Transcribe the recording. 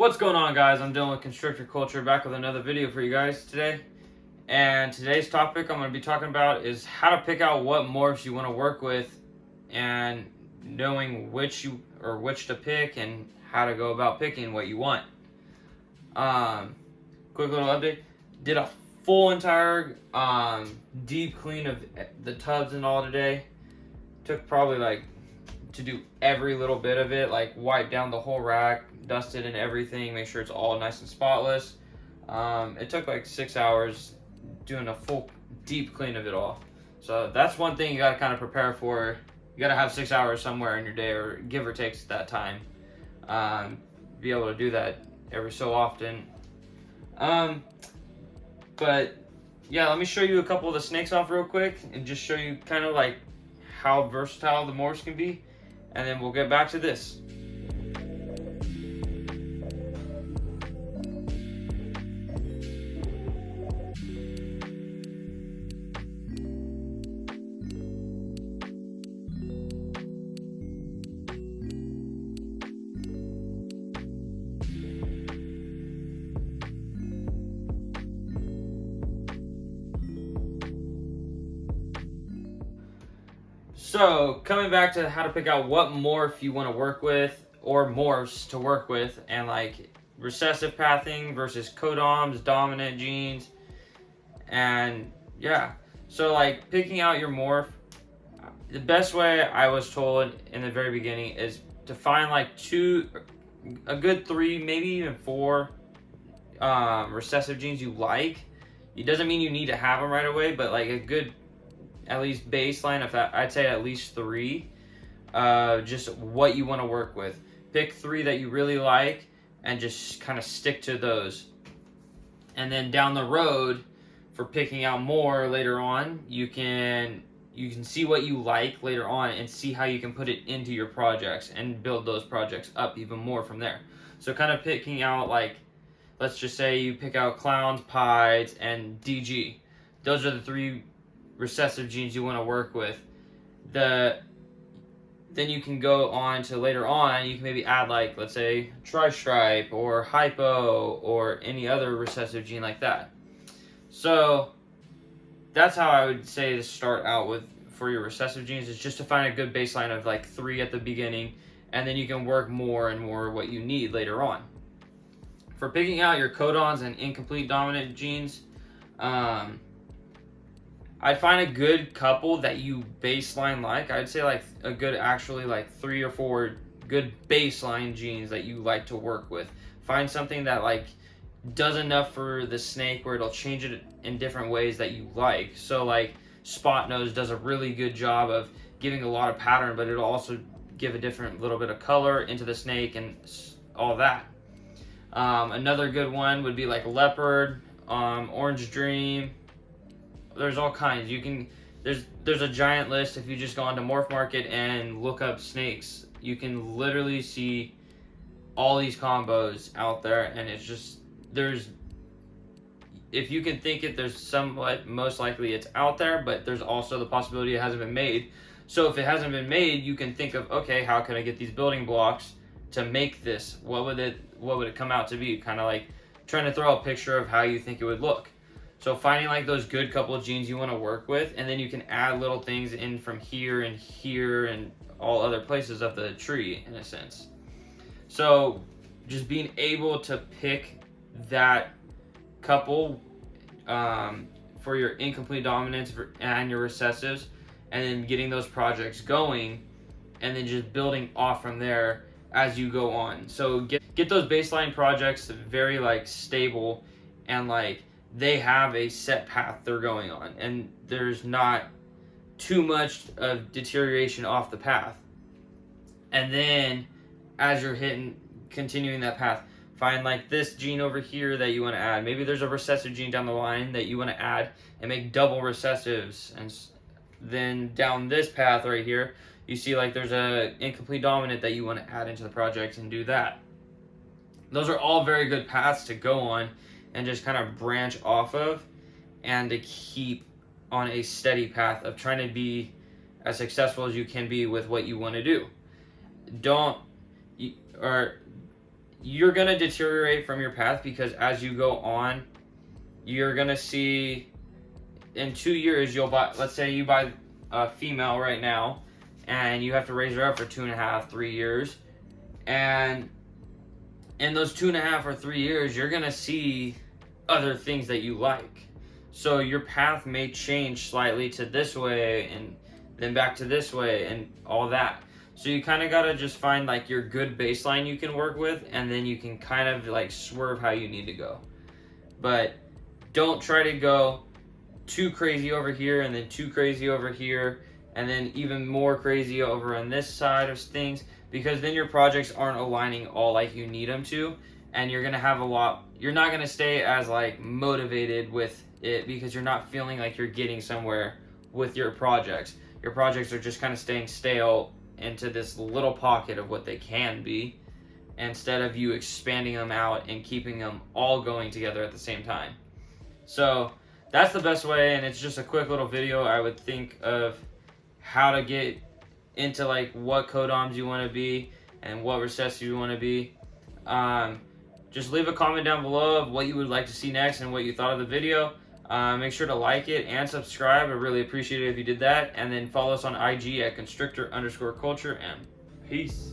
What's going on, guys? I'm Dylan with Constrictor Culture, back with another video for you guys today. And today's topic I'm going to be talking about is how to pick out what morphs you want to work with, and knowing which to pick and how to go about picking what you want. Quick little update: did a full entire deep clean of the tubs and all today. Took probably to do every little bit of it, like wipe down the whole rack, dust it and everything, make sure it's all nice and spotless. It took like 6 hours doing a full deep clean of it all. So that's one thing you got to kind of prepare for. You got to have 6 hours somewhere in your day, or give or take that time. Be able to do that every so often. But yeah, let me show you a couple of the snakes off real quick and just show you kind of like how versatile the morphs can be, and then we'll get back to this. So, coming back to how to pick out what morph you want to work with, or morphs to work with, and like recessive pathing versus codoms, dominant genes, and yeah. So like picking out your morph, the best way I was told in the very beginning is to find like a good 3, maybe even 4 recessive genes you like. It doesn't mean you need to have them right away, but like a good at least baseline of that, I'd say at least 3. Just what you want to work with. Pick 3 that you really like and just kind of stick to those. And then down the road, for picking out more later on, you can see what you like later on and see how you can put it into your projects and build those projects up even more from there. So kind of picking out, like, let's just say you pick out clowns, pies, and DG. Those are the 3 recessive genes you want to work with. Then you can go on to later on, you can maybe add, like, let's say tri-stripe or hypo or any other recessive gene like that. So that's how I would say to start out with for your recessive genes, is just to find a good baseline of like 3 at the beginning, and then you can work more and more what you need later on. For picking out your codons and incomplete dominant genes, I'd find a good couple that you baseline like. I'd say like a good, actually like 3 or 4 good baseline genes that you like to work with. Find something that like does enough for the snake where it'll change it in different ways that you like. So like spot nose does a really good job of giving a lot of pattern, but it'll also give a different little bit of color into the snake and all that. Another good one would be like leopard, orange dream. There's all kinds. There's a giant list. If you just go onto Morph Market and look up snakes, you can literally see all these combos out there, and it's just, if you can think it, there's somewhat, most likely it's out there, but there's also the possibility it hasn't been made. So if it hasn't been made, you can think of, okay, how can I get these building blocks to make this? What would it come out to be? Kind of like trying to throw a picture of how you think it would look. So finding like those good couple of genes you want to work with, and then you can add little things in from here and all other places of the tree, in a sense. So just being able to pick that couple for your incomplete dominance and your recessives, and then getting those projects going, and then just building off from there as you go on. So get those baseline projects very like stable, and like they have a set path they're going on, and there's not too much of deterioration off the path. And then as you're continuing that path, find like this gene over here that you want to add. Maybe there's a recessive gene down the line that you want to add and make double recessives. And then down this path right here, you see like there's a incomplete dominant that you want to add into the project and do that. Those are all very good paths to go on and just kind of branch off of, and to keep on a steady path of trying to be as successful as you can be with what you want to do. you're gonna deteriorate from your path, because as you go on, you're gonna see in 2 years you'll buy. Let's say you buy a female right now, and you have to raise her up for 2.5, 3 years, and in those 2.5 or 3 years, you're gonna see other things that you like. So your path may change slightly to this way, and then back to this way, and all that. So you kind of gotta just find like your good baseline you can work with, and then you can kind of like swerve how you need to go. But don't try to go too crazy over here, and then too crazy over here, and then even more crazy over on this side of things, because then your projects aren't aligning all like you need them to, and you're gonna have you're not gonna stay as like motivated with it, because you're not feeling like you're getting somewhere with your projects. Your projects are just kind of staying stale into this little pocket of what they can be, instead of you expanding them out and keeping them all going together at the same time. So that's the best way, and it's just a quick little video I would think of how to get into like what codoms you want to be and what recessive you want to be. Just leave a comment down below of what you would like to see next and what you thought of the video. Make sure to like it and subscribe. I really appreciate it if you did that. And then follow us on IG at constrictor_culture, and peace.